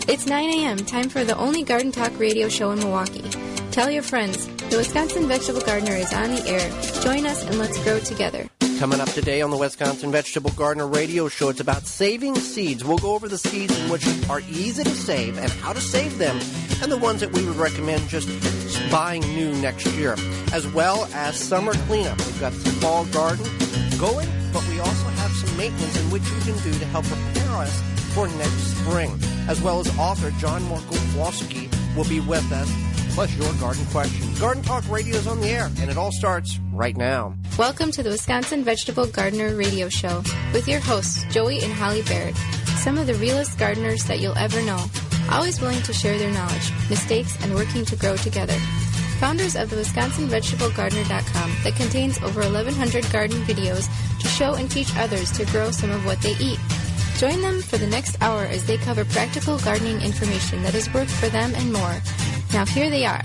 It's 9 a.m., time for the only garden talk radio show in Milwaukee. Tell your friends, the Wisconsin Vegetable Gardener is on the air. Join us and let's grow together. Coming up today on the Wisconsin Vegetable Gardener radio show, it's about saving seeds. We'll go over the seeds which are easy to save and how to save them, and the ones that we would recommend just buying new next year, as well as summer cleanup. We've got the fall garden going, but we also have some maintenance in which you can do to help prepare us for next spring, as well as author John Markowski will be with us, plus your garden questions. Garden Talk Radio is on the air, and it all starts right now. Welcome to the Wisconsin Vegetable Gardener radio show with your hosts, Joey and Holly Baird, some of the realest gardeners that you'll ever know, always willing to share their knowledge, mistakes, and working to grow together. Founders of the WisconsinVegetableGardener.com that contains over 1,100 garden videos to show and teach others to grow some of what they eat. Join them for the next hour as they cover practical gardening information that has worked for them and more. Now here they are.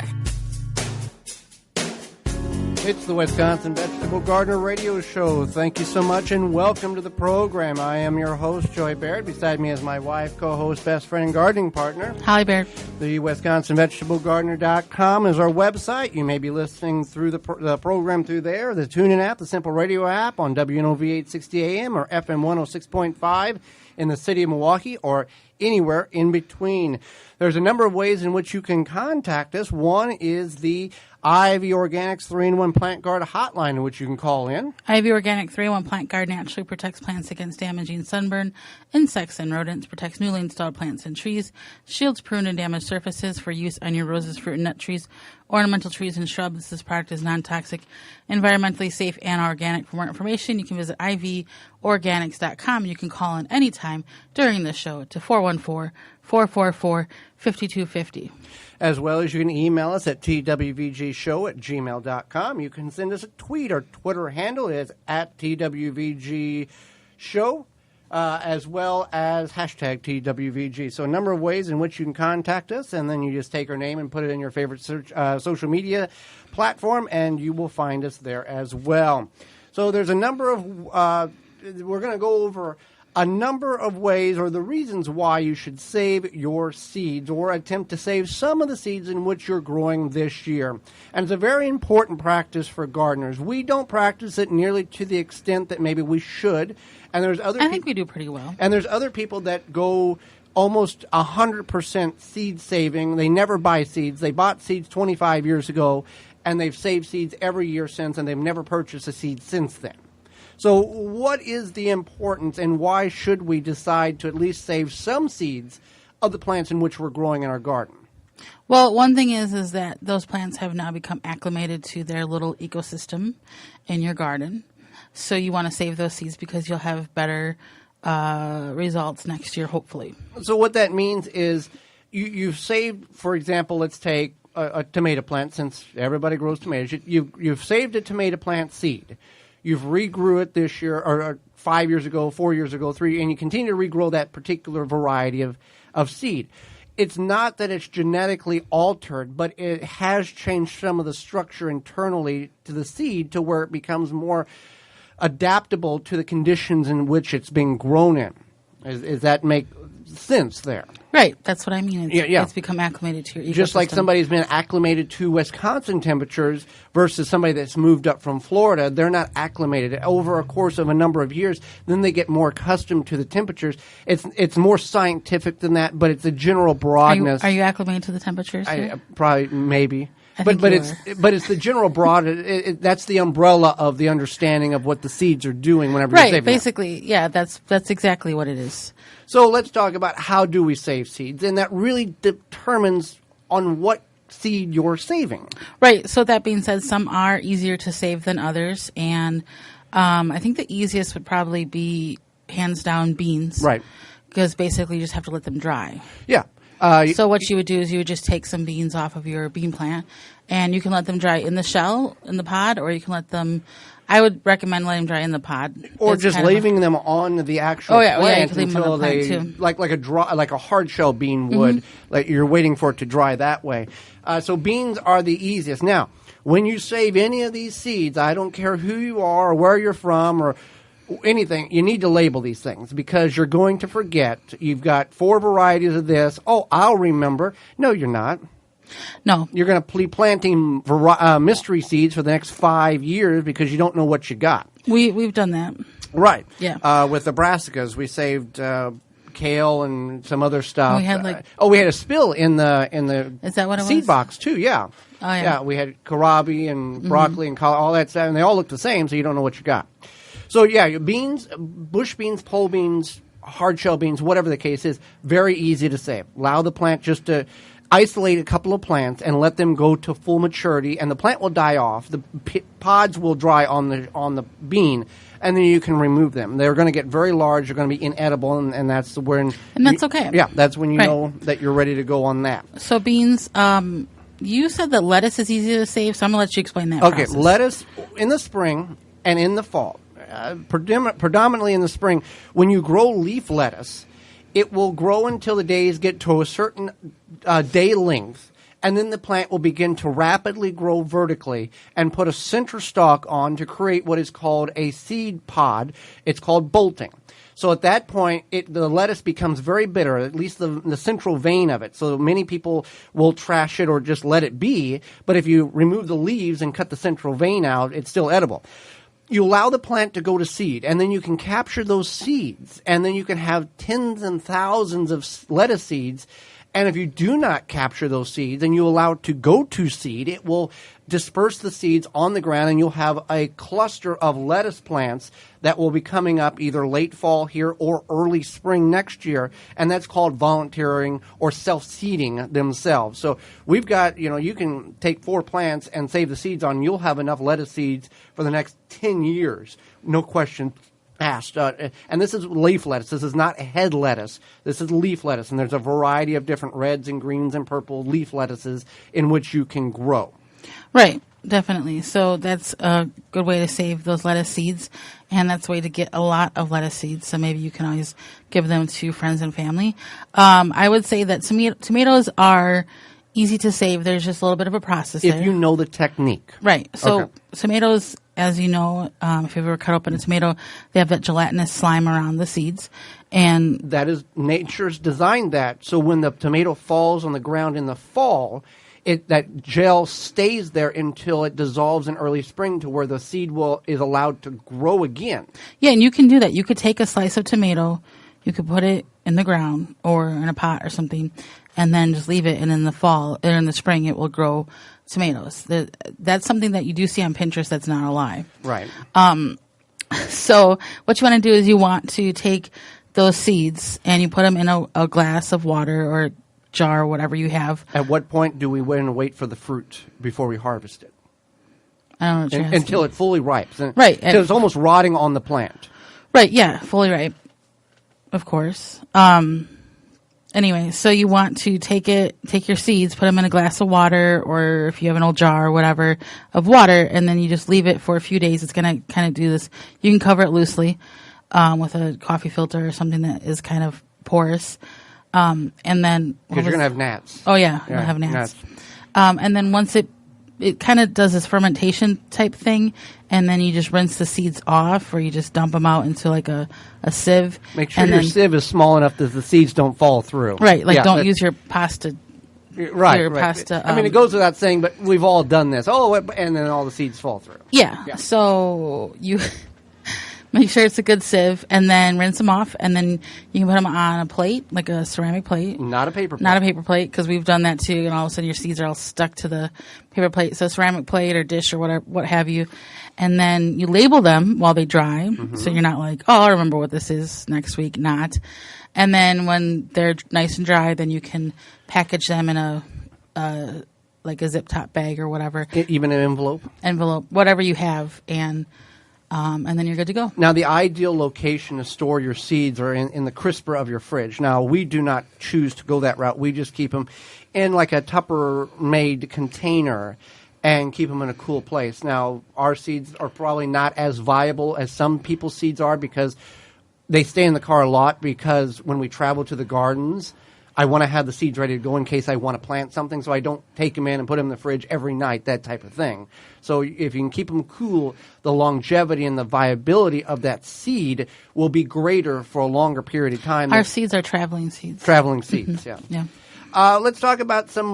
It's the Wisconsin Vegetable Gardener radio show. Thank you so much and welcome to the program. I am your host, Joy Baird. Beside me is my wife, co-host, best friend, and gardening partner, Holly Baird. The WisconsinVegetableGardener.com is our website. You may be listening through the program through there, the TuneIn app, the Simple Radio app on WNOV 860 AM or FM 106.5 in the city of Milwaukee or anywhere in between. There's a number of ways in which you can contact us. One is the Ivy Organics 3-in-1 Plant Guard hotline, in which you can call in. Ivy Organic 3-in-1 Plant Guard naturally protects plants against damaging sunburn, insects, and rodents, protects newly installed plants and trees, shields pruned and damaged surfaces for use on your roses, fruit and nut trees, ornamental trees, and shrubs. This product is non-toxic, environmentally safe, and organic. For more information, you can visit ivorganics.com. You can call in anytime during the show to 414-444-5250. As well as you can email us at twvgshow@gmail.com. You can send us a tweet. Our Twitter handle is at twvgshow, as well as hashtag TWVG. So a number of ways in which you can contact us, and then you just take our name and put it in your favorite search, social media platform, and you will find us there as well. So there's a number of, we're going to go over a number of ways or the reasons why you should save your seeds or attempt to save some of the seeds in which you're growing this year. And it's a very important practice for gardeners. We don't practice it nearly to the extent that maybe we should. And there's other I think we do pretty well. And there's other people that go almost 100% seed saving. They never buy seeds. They bought seeds 25 years ago, and they've saved seeds every year since, and they've never purchased a seed since then. So what is the importance and why should we decide to at least save some seeds of the plants in which we're growing in our garden? Well, one thing is that those plants have now become acclimated to their little ecosystem in your garden. So you want to save those seeds because you'll have better results next year, hopefully. So what that means is you've saved, for example, let's take a tomato plant, since everybody grows tomatoes. You've saved a tomato plant seed. You've regrew it this year, or 5 years ago, 4 years ago, 3, and you continue to regrow that particular variety of seed. It's not that it's genetically altered, but it has changed some of the structure internally to the seed to where it becomes more adaptable to the conditions in which it's being grown in. Does that make sense there? Right. That's what I mean. It's become acclimated to your ecosystem. Just like somebody's been acclimated to Wisconsin temperatures versus somebody that's moved up from Florida, they're not acclimated. Over a course of a number of years, then they get more accustomed to the temperatures. It's more scientific than that, but it's a general broadness. Are you acclimated to the temperatures here? Probably, maybe. But it's the general broad. That's the umbrella of the understanding of what the seeds are doing whenever you're saving them. Basically, yeah, that's exactly what it is. So let's talk about how do we save seeds, and that really determines on what seed you're saving. Right. So that being said, some are easier to save than others, and I think the easiest would probably be hands down beans. Right. Because basically you just have to let them dry. Yeah. So what you would do is you would just take some beans off of your bean plant, and you can let them dry in the shell, in the pod, or you can let them, I would recommend letting them dry in the pod. Or just leaving them on the actual plant until they, too. like a hard shell bean would, like you're waiting for it to dry that way. So beans are the easiest. Now, when you save any of these seeds, I don't care who you are or where you're from or anything, you need to label these things because you're going to forget. You've got 4 varieties of this. Oh, I'll remember. No, you're not. No. You're going to be planting mystery seeds for the next 5 years because you don't know what you got. We've done that. Right. Yeah. With the brassicas, we saved kale and some other stuff. We had we had a spill in the Is that what it seed was? box too. Yeah. Oh, yeah. Yeah. We had kohlrabi and broccoli and all that stuff, and they all look the same, so you don't know what you got. So yeah, your beans, bush beans, pole beans, hard shell beans, whatever the case is, very easy to save. Allow the plant just to isolate a couple of plants and let them go to full maturity, and the plant will die off. The pods will dry on the bean, and then you can remove them. They're going to get very large. They're going to be inedible, and that's when. And that's okay. Yeah, that's when you know that you're ready to go on that. So beans. You said that lettuce is easy to save, so I'm going to let you explain that. Okay, process. lettuce in the spring and in the fall. Predominantly in the spring, when you grow leaf lettuce, it will grow until the days get to a certain day length, and then the plant will begin to rapidly grow vertically and put a center stalk on to create what is called a seed pod. It's called bolting. So at that point, the lettuce becomes very bitter, at least the central vein of it. So many people will trash it or just let it be, but if you remove the leaves and cut the central vein out, it's still edible. You allow the plant to go to seed, and then you can capture those seeds, and then you can have tens and thousands of lettuce seeds. And if you do not capture those seeds and you allow it to go to seed, it will disperse the seeds on the ground, and you'll have a cluster of lettuce plants that will be coming up either late fall here or early spring next year, and that's called volunteering or self-seeding themselves. So we've got, you can take 4 plants and save the seeds on, you'll have enough lettuce seeds for the next 10 years, no question asked. And this is leaf lettuce. This is not head lettuce. This is leaf lettuce, and there's a variety of different reds and greens and purple leaf lettuces in which you can grow. Right, definitely. So that's a good way to save those lettuce seeds, and that's a way to get a lot of lettuce seeds. So maybe you can always give them to friends and family. I would say that tomatoes are easy to save. There's just a little bit of a process If there. you know the technique. Right. So Okay. tomatoes, as you know, if you've ever cut open a tomato, they have that gelatinous slime around the seeds. And That is, nature's designed that. So when the tomato falls on the ground in the fall, that gel stays there until it dissolves in early spring to where the seed is allowed to grow again. yeah, and you can do that. You could take a slice of tomato, you could put it in the ground or in a pot or something, and then just leave it. And in the fall or in the spring, it will grow tomatoes. That's something that you do see on Pinterest. That's not a lie. Right. So what you want to do is you want to take those seeds and you put them in a glass of water or a jar or whatever you have. At what point do we wait for the fruit before we harvest it? I don't know what you're asking. Until it fully ripes. Right. Until it's almost rotting on the plant. Right, yeah, fully ripe, of course. Anyway, so you want to take your seeds, put them in a glass of water, or if you have an old jar or whatever of water, and then you just leave it for a few days. It's going to kind of do this. You can cover it loosely with a coffee filter or something that is kind of porous. And then Because you're going to have gnats. Oh yeah, you'll have gnats. And then once it kind of does this fermentation type thing, and then you just rinse the seeds off, or you just dump them out into like a sieve. Make sure and your then, sieve is small enough that the seeds don't fall through. Right, like don't use your pasta. Right. Pasta, I mean, it goes without saying, but we've all done this. And then all the seeds fall through. Yeah. So you make sure it's a good sieve, and then rinse them off, and then you can put them on a plate, like a ceramic plate. Not a paper plate. Not a paper plate, because we've done that too, and all of a sudden your seeds are all stuck to the paper plate. So ceramic plate or dish or whatever, what have you. And then you label them while they dry, so you're not like, oh, I'll remember what this is next week. Not. And then when they're nice and dry, then you can package them in a like a zip top bag or whatever. Even an envelope? Envelope, whatever you have, and then you're good to go. Now, the ideal location to store your seeds are in the crisper of your fridge. Now, we do not choose to go that route. We just keep them in like a Tupperware-made container and keep them in a cool place. Now, our seeds are probably not as viable as some people's seeds are because they stay in the car a lot, because when we travel to the gardens, I want to have the seeds ready to go in case I want to plant something, so I don't take them in and put them in the fridge every night, that type of thing. So if you can keep them cool, the longevity and the viability of that seed will be greater for a longer period of time. Our seeds are traveling seeds. Traveling seeds, yeah. Yeah. Let's talk about some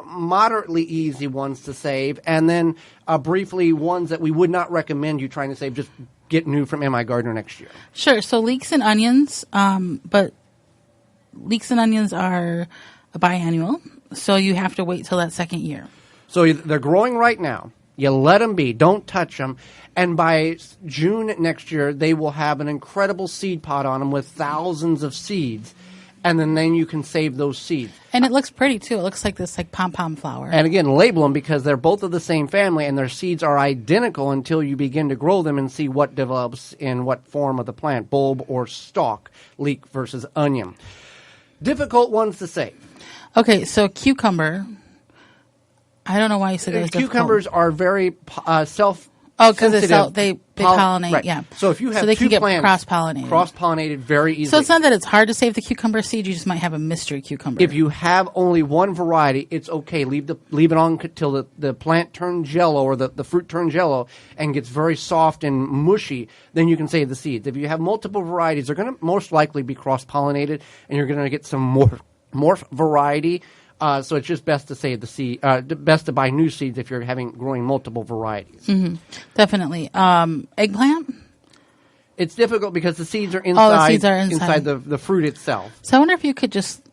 moderately easy ones to save, and then briefly ones that we would not recommend you trying to save. Just get new from MI Gardener next year. Sure. So leeks and onions, but leeks and onions are a biannual, so you have to wait till that second year. So they're growing right now. You let them be. Don't touch them. And by June next year, they will have an incredible seed pod on them with thousands of seeds. And then you can save those seeds. And it looks pretty, too. It looks like this pom-pom flower. And again, label them because they're both of the same family, and their seeds are identical until you begin to grow them and see what develops in what form of the plant, bulb or stalk, leek versus onion. Difficult ones to save. Okay, so cucumber. I don't know why you said that was Cucumbers difficult. are very self. Oh, because they pollinate, right. yeah. So if you have they two can get plants cross-pollinated. Cross-pollinated very easily. So it's not that it's hard to save the cucumber seed. You just might have a mystery cucumber. If you have only one variety, it's okay. Leave it on till the plant turns yellow or the fruit turns yellow and gets very soft and mushy. Then you can save the seeds. If you have multiple varieties, they're going to most likely be cross-pollinated, and you're going to get some morph variety. So it's just best to save the seed. Best to buy new seeds if you're growing multiple varieties. Mm-hmm. Definitely. Eggplant. It's difficult because the seeds are inside. Oh, the seeds are inside the fruit itself. So I wonder if you could just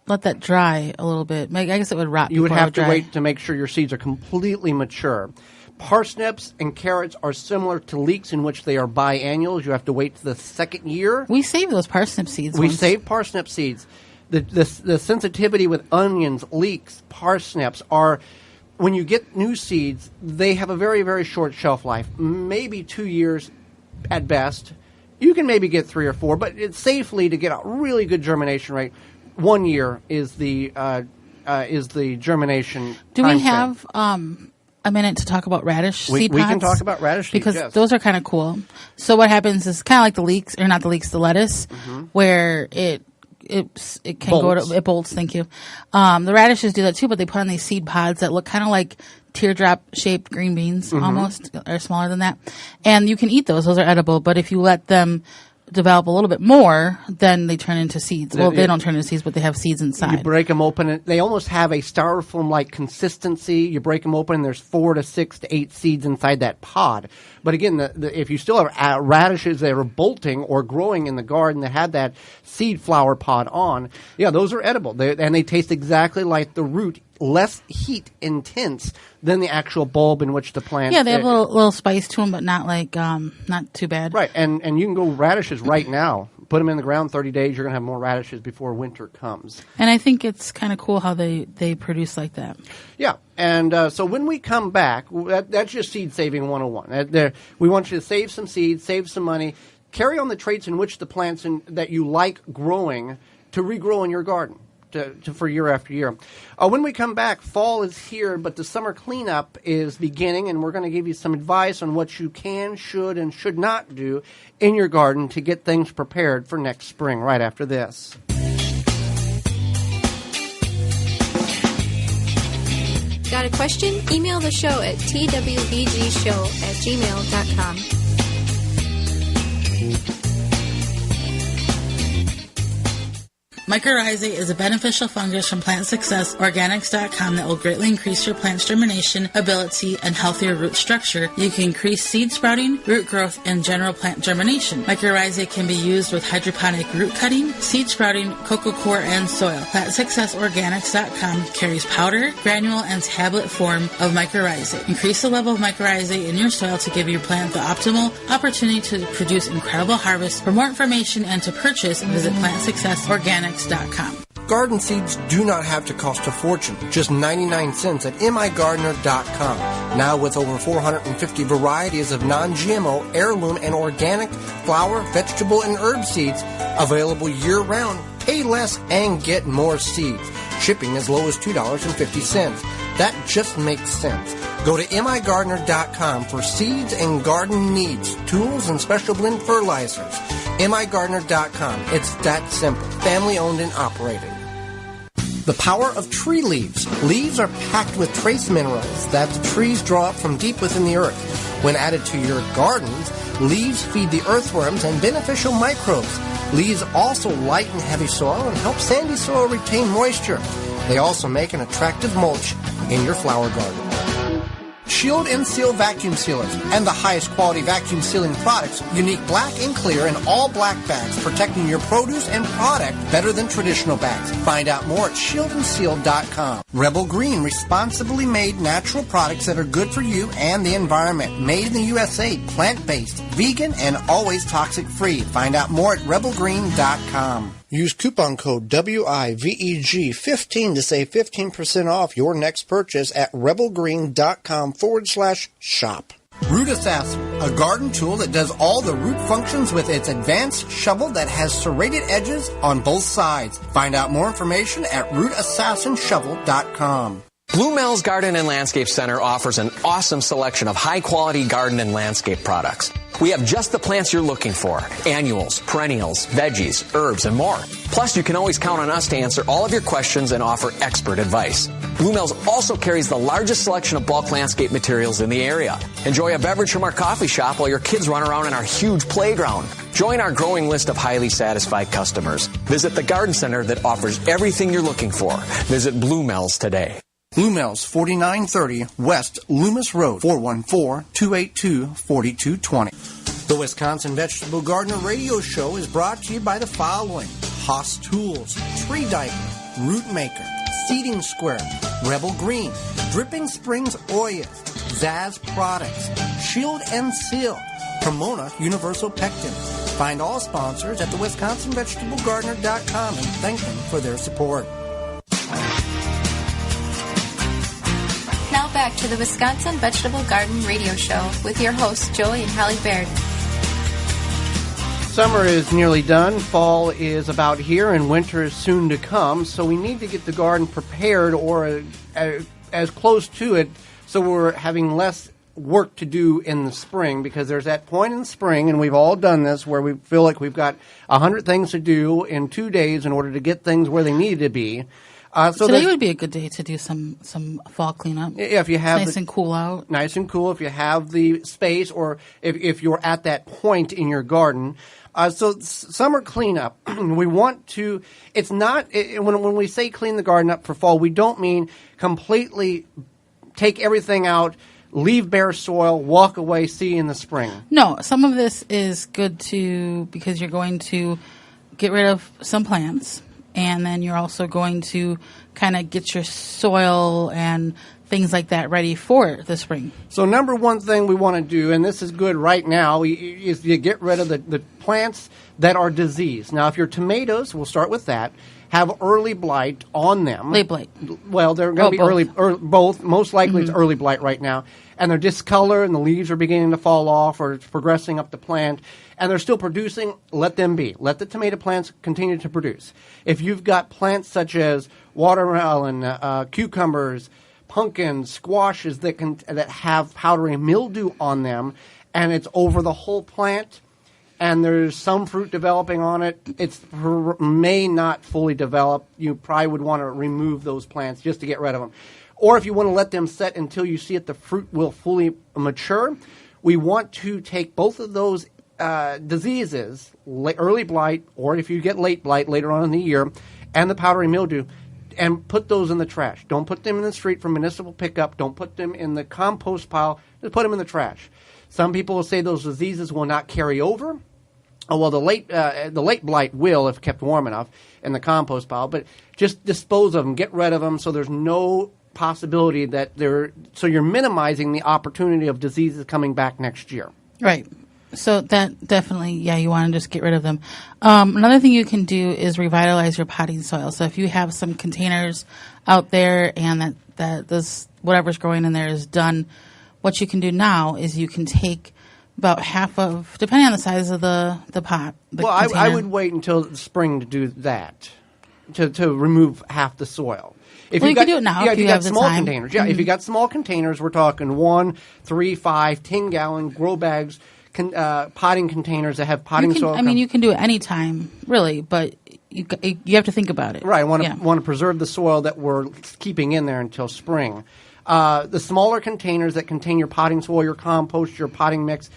let that dry a little bit. I guess it would rot. You would have to dry. wait to make sure your seeds are completely mature. Parsnips and carrots are similar to leeks in which they are biannuals. You have to wait to the second year. We save those parsnip seeds. We save parsnip seeds. The sensitivity with onions, leeks, parsnips are, when you get new seeds, they have a very, very short shelf life, maybe 2 years at best. You can maybe get 3 or 4, but it's safely to get a really good germination rate. 1 year is the germination. Do we have a minute to talk about radish seed pods? We can talk about radish seeds, because yes. those are kind of cool. So what happens is kind of like the leeks, or not the leeks, the lettuce, where it can bolts. it bolts. Thank you. The radishes do that too, but they put on these seed pods that look kind of like teardrop shaped green beans, almost, or smaller than that. And you can eat those; those are edible. But if you let them develop a little bit more, then they turn into seeds. Well, they don't turn into seeds, but they have seeds inside. You break them open, and they almost have a styrofoam-like consistency. You break them open, and there's 4 to 6 to 8 seeds inside that pod. But again, if you still have radishes that are bolting or growing in the garden that had that seed flower pod on, yeah, those are edible. And they taste exactly like the root, less heat intense than the actual bulb in which the plant. Yeah, they have a little spice to them, but not not too bad. Right, and you can go radishes right now. Put them in the ground 30 days, you're going to have more radishes before winter comes. And I think it's kind of cool how they produce like that. Yeah, and so when we come back, that's just Seed Saving 101. We want you to save some seeds, save some money, carry on the traits in which the plants that you like growing to regrow in your garden. For year after year. When we come back, fall is here, but the summer cleanup is beginning, and we're going to give you some advice on what you can, should, and should not do in your garden to get things prepared for next spring right after this. Got a question? Email the show at twvgshow@gmail.com. Mycorrhizae is a beneficial fungus from PlantSuccessOrganics.com that will greatly increase your plant's germination ability and healthier root structure. You can increase seed sprouting, root growth, and general plant germination. Mycorrhizae can be used with hydroponic root cutting, seed sprouting, cocoa coir, and soil. PlantSuccessOrganics.com carries powder, granule, and tablet form of mycorrhizae. Increase the level of mycorrhizae in your soil to give your plant the optimal opportunity to produce incredible harvests. For more information and to purchase, visit PlantSuccessOrganics.com. Garden seeds do not have to cost a fortune, just 99 cents at migardener.com. Now with over 450 varieties of non-GMO, heirloom, and organic flower, vegetable, and herb seeds available year-round. Pay less and get more seeds. Shipping as low as $2.50. That just makes sense. Go to migardener.com for seeds and garden needs, tools, and special blend fertilizers. migardener.com. It's that simple. Family owned and operated. The power of tree leaves. Leaves are packed with trace minerals that the trees draw up from deep within the earth. When added to your gardens, leaves feed the earthworms and beneficial microbes. Leaves also lighten heavy soil and help sandy soil retain moisture. They also make an attractive mulch in your flower garden. Shield and Seal vacuum sealers and the highest quality vacuum sealing products, unique black and clear and all black bags, protecting your produce and product better than traditional bags. Find out more at shieldandseal.com. Rebel Green, responsibly made natural products that are good for you and the environment. Made in the USA, plant-based, vegan, and always toxic-free. Find out more at rebelgreen.com. Use coupon code WIVEG15 to save 15% off your next purchase at rebelgreen.com/shop. Root Assassin, a garden tool that does all the root functions with its advanced shovel that has serrated edges on both sides. Find out more information at rootassassinshovel.com. Blue Mel's Garden and Landscape Center offers an awesome selection of high-quality garden and landscape products. We have just the plants you're looking for: annuals, perennials, veggies, herbs, and more. Plus, you can always count on us to answer all of your questions and offer expert advice. Blue Mel's also carries the largest selection of bulk landscape materials in the area. Enjoy a beverage from our coffee shop while your kids run around in our huge playground. Join our growing list of highly satisfied customers. Visit the garden center that offers everything you're looking for. Visit Blue Mel's today. Blue Mel's, 4930 West Loomis Road, 414-282-4220. The Wisconsin Vegetable Gardener Radio Show is brought to you by the following: Haas Tools, Tree Diver, Root Maker, Seeding Square, Rebel Green, Dripping Springs Oils, Zaz Products, Shield and Seal, Pomona Universal Pectin. Find all sponsors at thewisconsinvegetablegardener.com and thank them for their support. Now back to the Wisconsin Vegetable Garden Radio Show with your hosts, Joey and Hallie Baird. Summer is nearly done, fall is about here, and winter is soon to come, so we need to get the garden prepared or as close to it so we're having less work to do in the spring, because there's that point in spring, and we've all done this, where we feel like we've got 100 things to do in 2 days in order to get things where they need to be. So today would be a good day to do some fall cleanup. Yeah, if you have nice and cool out. Nice and cool if you have the space, or if you're at that point in your garden. So summer cleanup, we want to. It's not when we say clean the garden up for fall, we don't mean completely take everything out, leave bare soil, walk away, see you in the spring. No, some of this is good because you're going to get rid of some plants. And then you're also going to kind of get your soil and things like that ready for the spring. So number one thing we want to do, and this is good right now, is you get rid of the plants that are diseased. Now, if your tomatoes, we'll start with that, have early blight on them. Late blight. Well, they're going to be both. Most likely it's early blight right now. And they're discolored and the leaves are beginning to fall off, or it's progressing up the plant, and they're still producing, let them be. Let the tomato plants continue to produce. If you've got plants such as watermelon, cucumbers, pumpkins, squashes that have powdery mildew on them, and it's over the whole plant, and there's some fruit developing on it, it may not fully develop. You probably would want to remove those plants just to get rid of them. Or if you want to let them set until you see that the fruit will fully mature, we want to take both of those diseases, early blight, or if you get late blight later on in the year, and the powdery mildew, and put those in the trash. Don't put them in the street for municipal pickup. Don't put them in the compost pile. Just put them in the trash. Some people will say those diseases will not carry over. Oh, well, the late blight will if kept warm enough in the compost pile, but just dispose of them, get rid of them, so there's no possibility that so you're minimizing the opportunity of diseases coming back next year. Right. So that definitely, you want to just get rid of them. Another thing you can do is revitalize your potting soil. So if you have some containers out there and that this whatever's growing in there is done, what you can do now is you can take about half of, depending on the size of the pot. I would wait until the spring to do that, to remove half the soil. You can do it now if you have the small time. Containers. Yeah, if you got small containers, we're talking 1, 3, 5, 10-gallon grow bags, potting containers that have potting soil. You can do it anytime, really, but you have to think about it. Right. Want to preserve the soil that we're keeping in there until spring. The smaller containers that contain your potting soil, your compost, your potting mix,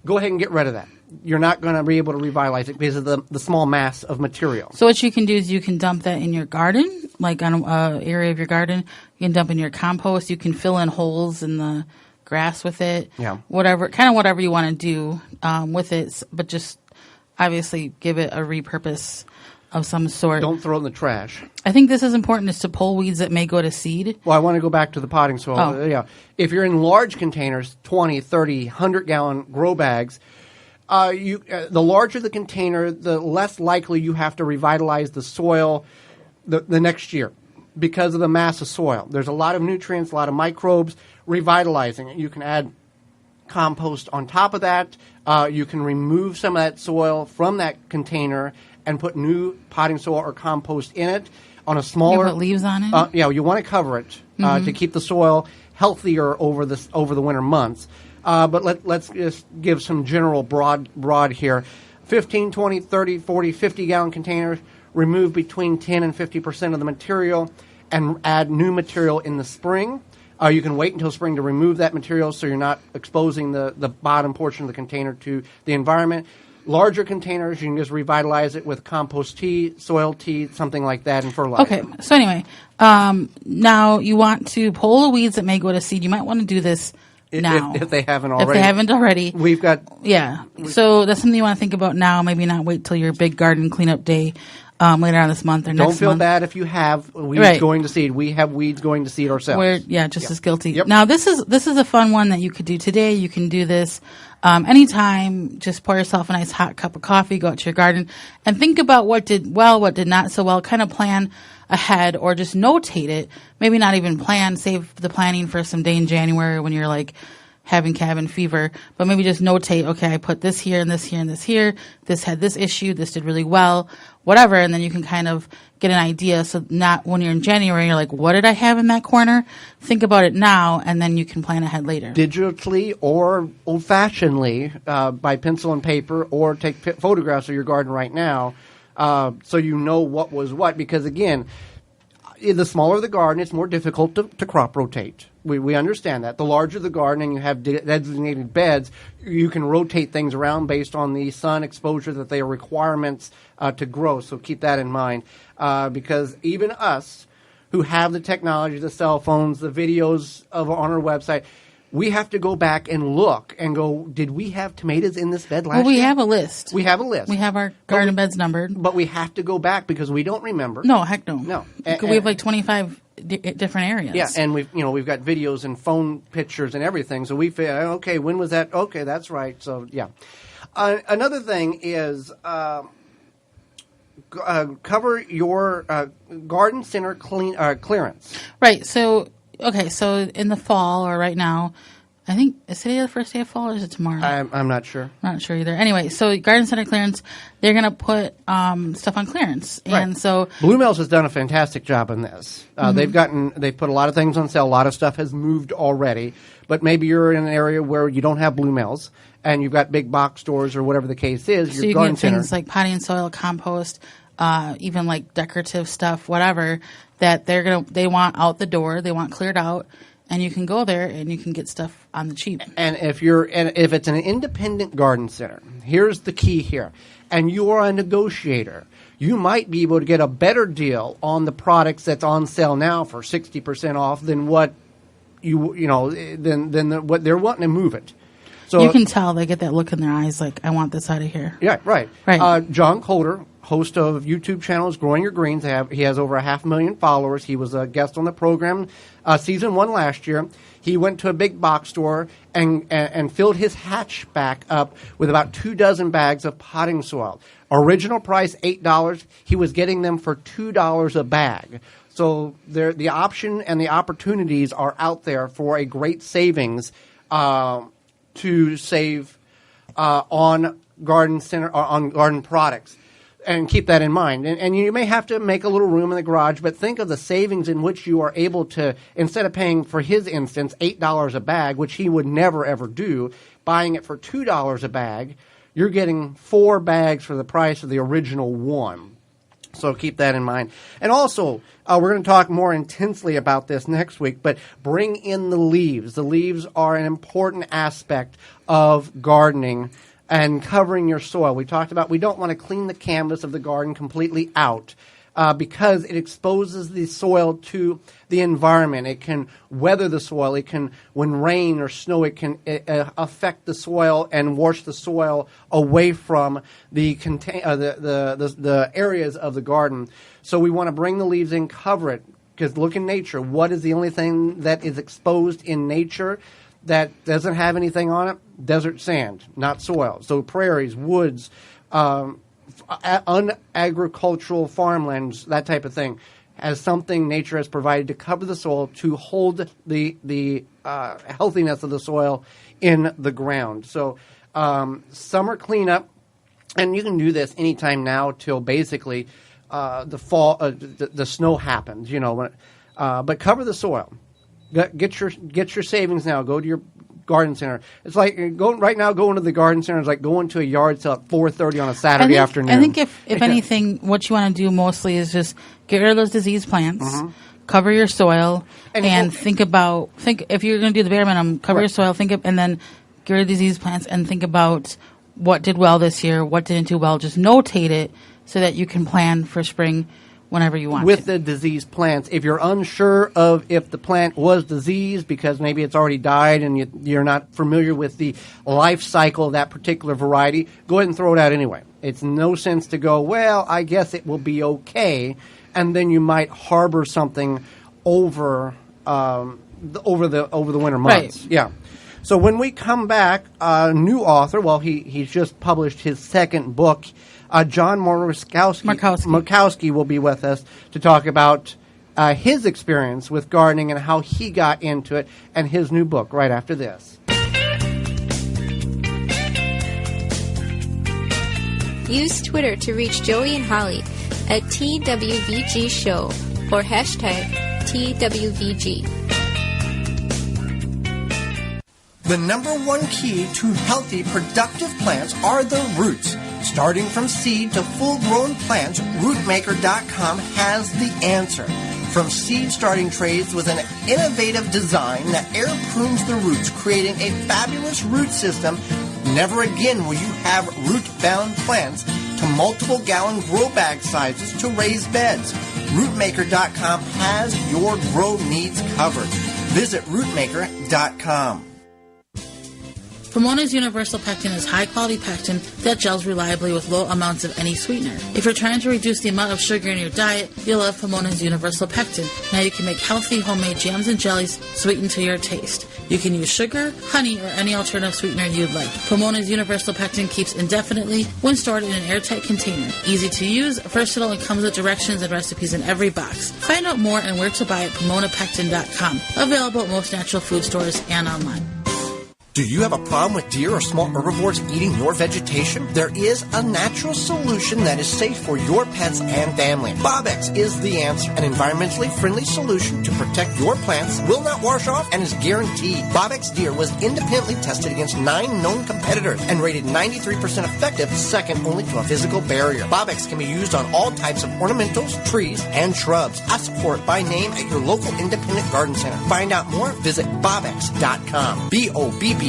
go ahead and get rid of that. You're not going to be able to revitalize it because of the small mass of material. So what you can do is you can dump that in your garden, like on an area of your garden. You can dump in your compost. You can fill in holes in the grass with it. Yeah. Whatever you want to do with it, but just obviously give it a repurpose of some sort. Don't throw it in the trash. I think this is important, is to pull weeds that may go to seed. Well, I want to go back to the potting soil. Oh. Yeah. If you're in large containers, 20, 30, 100-gallon grow bags, the larger the container, the less likely you have to revitalize the soil the next year because of the mass of soil. There's a lot of nutrients, a lot of microbes revitalizing it. You can add compost on top of that. You can remove some of that soil from that container and put new potting soil or compost in it on a smaller. You put leaves on it? You want to cover it to keep the soil healthier over the winter months. But let's just give some general broad here. 15, 20, 30, 40, 50-gallon containers, remove between 10 and 50% of the material and add new material in the spring. You can wait until spring to remove that material so you're not exposing the bottom portion of the container to the environment. Larger containers, you can just revitalize it with compost tea, soil tea, something like that, and fertilizer. Okay, so anyway, now you want to pull the weeds that may go to seed. You might want to do this now. If they haven't already. If they haven't already. We've got... Yeah, so that's something you want to think about now, maybe not wait till your big garden cleanup day later on this month or next month. Don't feel bad if you have weeds going to seed. We have weeds going to seed ourselves. We're just as guilty. Yep. Now, this is a fun one that you could do today. You can do this anytime. Just pour yourself a nice hot cup of coffee, go out to your garden, and think about what did well, what did not so well. Kind of plan ahead or just notate it. Maybe not even plan. Save the planning for some day in January when you're like having cabin fever, but maybe just notate, okay, I put this here and this here and this here. This had this issue. This did really well, whatever. And then you can kind of get an idea. So not when you're in January, you're like, what did I have in that corner? Think about it now, and then you can plan ahead later. Digitally or old-fashionedly by pencil and paper, or take photographs of your garden right now so you know what was what. Because, again, the smaller the garden, it's more difficult to crop rotate. We understand that. The larger the garden and you have designated beds, you can rotate things around based on the sun exposure that they are requirements to grow. So keep that in mind because even us who have the technology, the cell phones, the videos on our website, we have to go back and look and go, did we have tomatoes in this bed last year? Well, we have a list. We have a list. We have our garden beds numbered. But we have to go back because we don't remember. No, heck no. No. We have like 25 different areas. Yeah, and we've got videos and phone pictures and everything. So we feel, okay, when was that? Okay, that's right. So, yeah. Another thing is cover your garden center clearance. Right. So, okay, so in the fall or right now, I think, is today the first day of fall or is it tomorrow? I'm not sure. I'm not sure either. Anyway, so garden center clearance, they're going to put stuff on clearance. Right. And so Blue Mills has done a fantastic job in this. They've put a lot of things on sale. A lot of stuff has moved already. But maybe you're in an area where you don't have Blue Mills and you've got big box stores or whatever the case is. So your you garden can get center. things like potting soil, compost, even like decorative stuff, whatever, that they want out the door, they want cleared out. And you can go there and you can get stuff on the cheap. And if it's an independent garden center, here's the key here. And you are a negotiator. You might be able to get a better deal on the products that's on sale now for 60% off than what what they're wanting to move it. So you can tell they get that look in their eyes like, I want this out of here. Yeah, right. Right. John Coulter, host of YouTube channels Growing Your Greens, he has over 500,000 followers. He was a guest on the program season 1 last year. He went to a big box store and filled his hatchback up with about 24 bags of potting soil. Original price $8. He was getting them for $2 a bag. So the option and the opportunities are out there for a great savings to save on garden center or on garden products. And keep that in mind. And you may have to make a little room in the garage, but think of the savings in which you are able to, instead of paying, for his instance, $8 a bag, which he would never, ever do, buying it for $2 a bag, you're getting 4 bags for the price of the original one. So keep that in mind. And also, we're going to talk more intensely about this next week, but bring in the leaves. The leaves are an important aspect of gardening and covering your soil. We talked about we don't want to clean the canvas of the garden completely out because it exposes the soil to the environment. It can weather the soil. It can, when rain or snow, it can affect the soil and wash the soil away from the areas of the garden. So we want to bring the leaves in, cover it, because look in nature. What is the only thing that is exposed in nature that doesn't have anything on it? Desert sand, not soil. So prairies, woods, unagricultural farmlands, that type of thing, as something nature has provided to cover the soil to hold the healthiness of the soil in the ground. So summer cleanup, and you can do this anytime now till basically the fall, the snow happens. But cover the soil. Get your savings now. Go to your garden center. It's like going to the garden center is like going to a yard sale at 4:30 on a Saturday afternoon. I think if anything, what you want to do mostly is just get rid of those diseased plants, cover your soil, and think if you're going to do the bare minimum, cover your soil, and then get rid of diseased plants and think about what did well this year, what didn't do well. Just notate it so that you can plan for spring whenever you want with the diseased plants. If you're unsure of if the plant was diseased because maybe it's already died and you're not familiar with the life cycle of that particular variety, go ahead and throw it out anyway. It's no sense to go, well, I guess it will be okay, and then you might harbor something over the winter months. Right. Yeah. So when we come back, a new author, well, he's just published his second book. John Markowski will be with us to talk about his experience with gardening and how he got into it and his new book right after this. Use Twitter to reach Joey and Holly at TWVG Show or hashtag TWVG. The number one key to healthy, productive plants are the roots. Starting from seed to full-grown plants, Rootmaker.com has the answer. From seed starting trays with an innovative design that air prunes the roots, creating a fabulous root system, never again will you have root-bound plants, to multiple gallon grow bag sizes to raised beds. Rootmaker.com has your grow needs covered. Visit Rootmaker.com. Pomona's Universal Pectin is high-quality pectin that gels reliably with low amounts of any sweetener. If you're trying to reduce the amount of sugar in your diet, you'll love Pomona's Universal Pectin. Now you can make healthy homemade jams and jellies sweetened to your taste. You can use sugar, honey, or any alternative sweetener you'd like. Pomona's Universal Pectin keeps indefinitely when stored in an airtight container. Easy to use, versatile, and comes with directions and recipes in every box. Find out more and where to buy at PomonaPectin.com. Available at most natural food stores and online. Do you have a problem with deer or small herbivores eating your vegetation? There is a natural solution that is safe for your pets and family. Bobex is the answer. An environmentally friendly solution to protect your plants, will not wash off, and is guaranteed. Bobex Deer was independently tested against 9 known competitors and rated 93% effective, second only to a physical barrier. Bobex can be used on all types of ornamentals, trees, and shrubs. Ask for it by name at your local independent garden center. Find out more, visit Bobex.com. BOBBEX.com.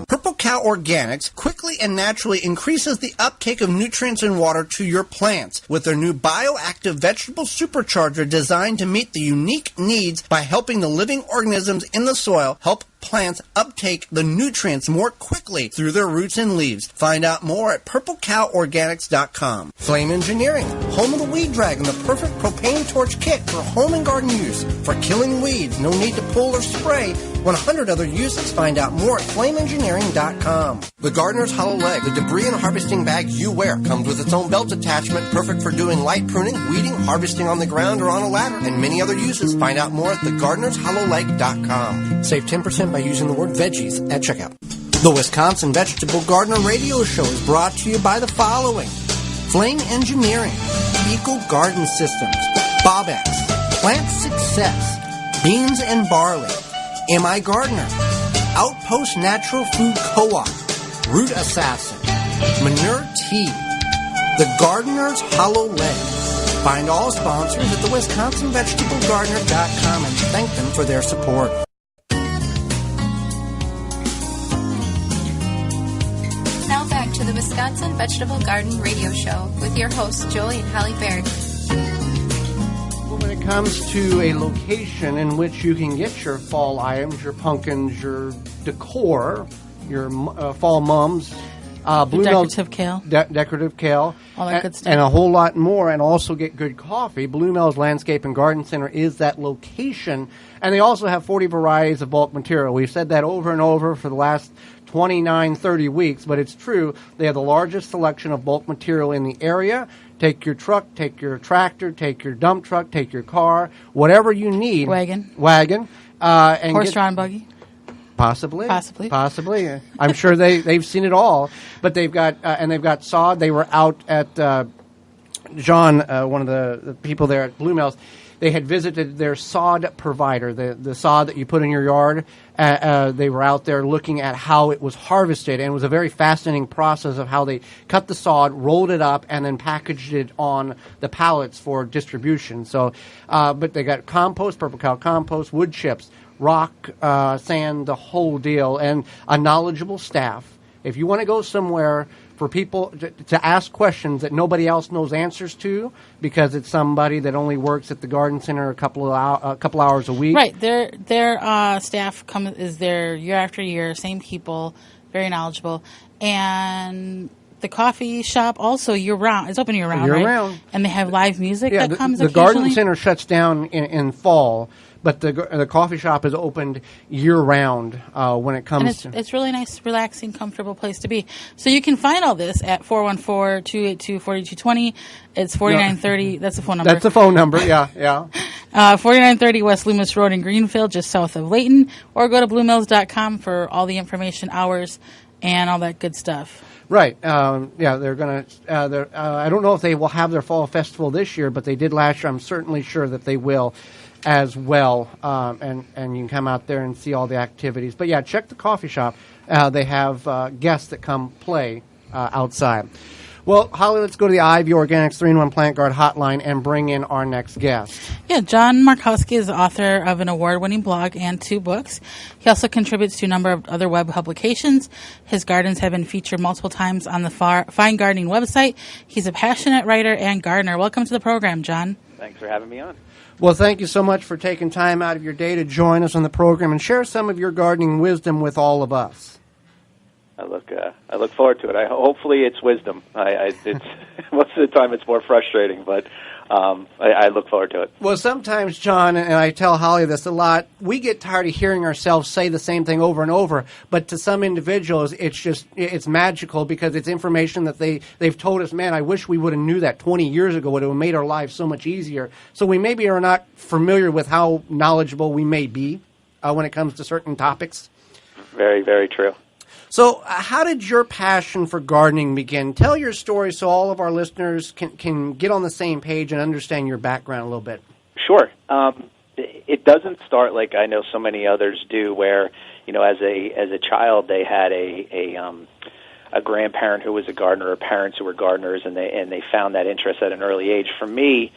Purple Cow Organics quickly and naturally increases the uptake of nutrients and water to your plants with their new bioactive vegetable supercharger designed to meet the unique needs by helping the living organisms in the soil help plants uptake the nutrients more quickly through their roots and leaves. Find out more at purplecoworganics.com. Flame Engineering, home of the Weed Dragon, the perfect propane torch kit for home and garden use. For killing weeds, no need to pull or spray. 100 other uses. Find out more at flameengineering.com. The Gardener's Hollow Leg, the debris and harvesting bag you wear, comes with its own belt attachment, perfect for doing light pruning, weeding, harvesting on the ground or on a ladder, and many other uses. Find out more at thegardenershollowleg.com. Save 10% by using the word veggies at checkout. The Wisconsin Vegetable Gardener Radio Show is brought to you by the following: Flame Engineering, Eco Garden Systems, Bobex, Plant Success, Beans and Barley, M.I. Gardener, Outpost Natural Food Co-op, Root Assassin, Manure Tea, The Gardener's Hollow Legs. Find all sponsors at the WisconsinVegetableGardener.com and thank them for their support. Now back to the Wisconsin Vegetable Garden Radio Show with your hosts, Joey and Holly Baird. Well, when it comes to a location in which you can get your fall items, your pumpkins, your decor, your fall mums, Blue decorative kale. Decorative kale. All that good stuff. And a whole lot more, and also get good coffee. Blue Mel's Landscape and Garden Center is that location. And they also have 40 varieties of bulk material. We've said that over and over for the last 29, 30 weeks, but it's true. They have the largest selection of bulk material in the area. Take your truck, take your tractor, take your dump truck, take your car, whatever you need. Wagon. And horse-drawn buggy. Possibly. I'm sure they've seen it all, but they've got sod. They were out at John, one of the people there at Blue Mel's. They had visited their sod provider, the sod that you put in your yard. They were out there looking at how it was harvested, and it was a very fascinating process of how they cut the sod, rolled it up, and then packaged it on the pallets for distribution. So, but they got compost, purple cow compost, wood chips, rock, sand, the whole deal, and a knowledgeable staff. If you want to go somewhere for people to ask questions that nobody else knows answers to, because it's somebody that only works at the garden center a couple hours a week. Right. Their staff is there year after year, same people, very knowledgeable, and the coffee shop also year round. It's open year round, right? Year round, and they have live music that comes. The garden center shuts down in fall. But the coffee shop is opened year-round when it comes to... It's really nice, relaxing, comfortable place to be. So you can find all this at 414-282-4220. It's 4930. That's the phone number. That's the phone number, yeah. 4930 West Loomis Road in Greenfield, just south of Layton. Or go to bluemills.com for all the information, hours, and all that good stuff. Right. They're going to... I don't know if they will have their fall festival this year, but they did last year. I'm certainly sure that they will as well, and you can come out there and see all the activities. But yeah, check the coffee shop. They have guests that come play outside. Well, Holly, let's go to the Ivy Organics 3-in-1 Plant Guard hotline and bring in our next guest. Yeah, John Markowski is the author of an award-winning blog and 2 books. He also contributes to a number of other web publications. His gardens have been featured multiple times on the Fine Gardening website. He's a passionate writer and gardener. Welcome to the program, John. Thanks for having me on. Well, thank you so much for taking time out of your day to join us on the program and share some of your gardening wisdom with all of us. I look forward to it. Hopefully, it's wisdom. It's most of the time it's more frustrating, but I look forward to it. Well, sometimes, John, and I tell Holly this a lot, we get tired of hearing ourselves say the same thing over and over. But to some individuals, it's magical because it's information that they've told us. Man, I wish we would have knew that 20 years ago. It would have made our lives so much easier. So we maybe are not familiar with how knowledgeable we may be when it comes to certain topics. Very, very true. So how did your passion for gardening begin? Tell your story so all of our listeners can get on the same page and understand your background a little bit. Sure. It doesn't start like I know so many others do, where as a child they had a grandparent who was a gardener or parents who were gardeners, and they found that interest at an early age. For me,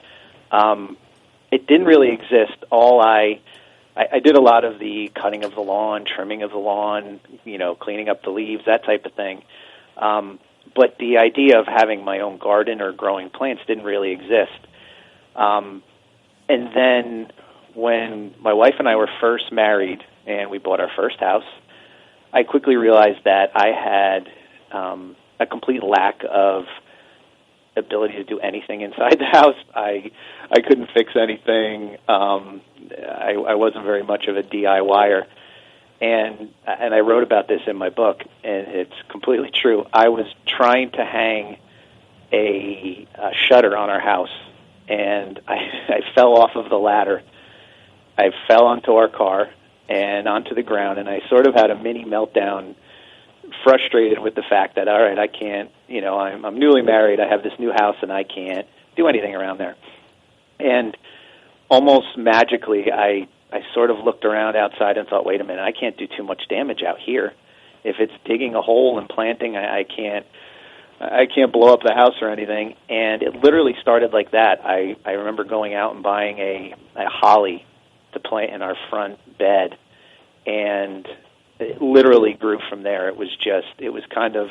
it didn't really exist. I did a lot of the cutting of the lawn, trimming of the lawn, cleaning up the leaves, that type of thing. But the idea of having my own garden or growing plants didn't really exist. And then when my wife and I were first married and we bought our first house, I quickly realized that I had a complete lack of ability to do anything inside the house. I couldn't fix anything. I wasn't very much of a DIYer, and I wrote about this in my book, and it's completely true. I was trying to hang a shutter on our house, and I fell off of the ladder. I fell onto our car and onto the ground, and I sort of had a mini meltdown, frustrated with the fact that, all right, I can't, I'm newly married, I have this new house, and I can't do anything around there. And almost magically, I sort of looked around outside and thought, wait a minute, I can't do too much damage out here. If it's digging a hole and planting, I can't I can't blow up the house or anything. And it literally started like that. I remember going out and buying a holly to plant in our front bed, and it literally grew from there. It was kind of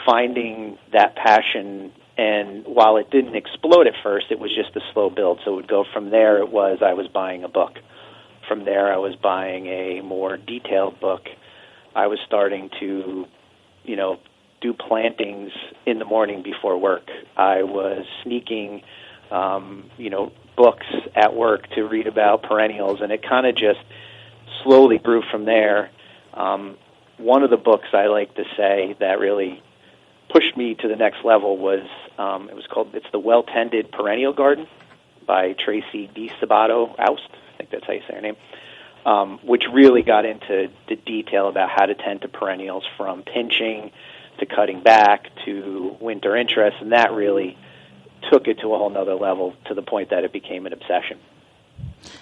finding that passion, and while it didn't explode at first, it was just a slow build. So it would go from there. I was buying a book. From there, I was buying a more detailed book. I was starting to, do plantings in the morning before work. I was sneaking, books at work to read about perennials, and it kind of just slowly grew from there. One of the books I like to say that really pushed me to the next level was it's The Well-Tended Perennial Garden by Tracy DiSabato Oust. I think that's how you say her name. Which really got into the detail about how to tend to perennials, from pinching to cutting back to winter interest, and that really took it to a whole nother level, to the point that it became an obsession.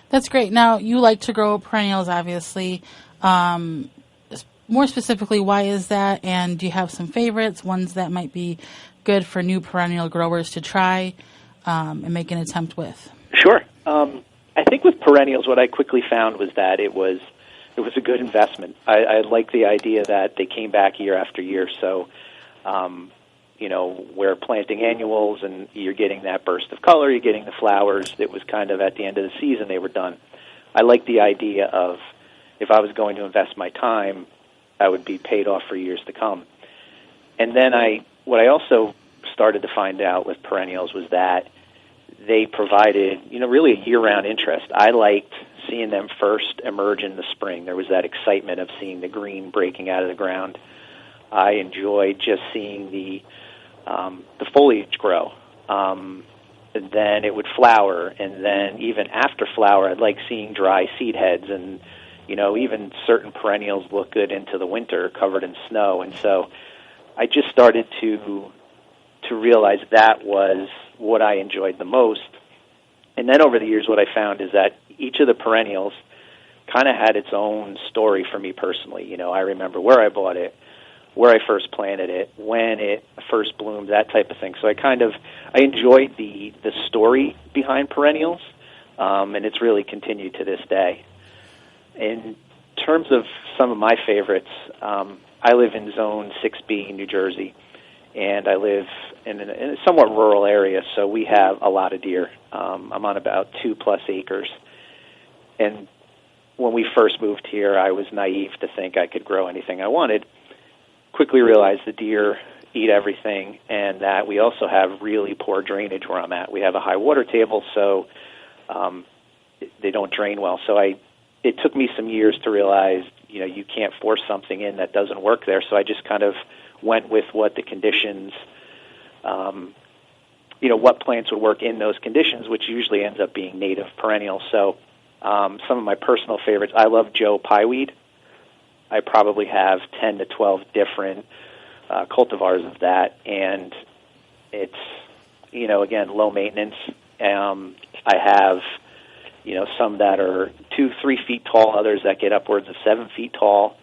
That's great. Now, you like to grow perennials, obviously. More specifically, why is that? And do you have some favorites, ones that might be good for new perennial growers to try and make an attempt with? Sure. I think with perennials, what I quickly found was that it was a good investment. I like the idea that they came back year after year. So, we're planting annuals, and you're getting that burst of color, you're getting the flowers. It was kind of at the end of the season they were done. I like the idea of, if I was going to invest my time, I would be paid off for years to come. And then what I also started to find out with perennials was that they provided, really a year-round interest. I liked seeing them first emerge in the spring. There was that excitement of seeing the green breaking out of the ground. I enjoyed just seeing the foliage grow. And then it would flower, and then even after flower, I'd like seeing dry seed heads, and even certain perennials look good into the winter, covered in snow. And so I just started to realize that was what I enjoyed the most. And then over the years, what I found is that each of the perennials kind of had its own story for me personally. I remember where I bought it, where I first planted it, when it first bloomed, that type of thing. So I enjoyed the story behind perennials, and it's really continued to this day. In terms of some of my favorites, I live in Zone 6B, New Jersey, and I live in a somewhat rural area, so we have a lot of deer. I'm on about 2+ acres. And when we first moved here, I was naive to think I could grow anything I wanted. Quickly realized the deer eat everything, and that we also have really poor drainage where I'm at. We have a high water table, so they don't drain well. So it took me some years to realize, you can't force something in that doesn't work there. So I just kind of went with what the conditions, what plants would work in those conditions, which usually ends up being native perennials. So some of my personal favorites, I love Joe Pieweed. I probably have 10 to 12 different cultivars of that, and it's, again, low maintenance. I have, some that are 2-3 feet tall, others that get upwards of 7 feet tall.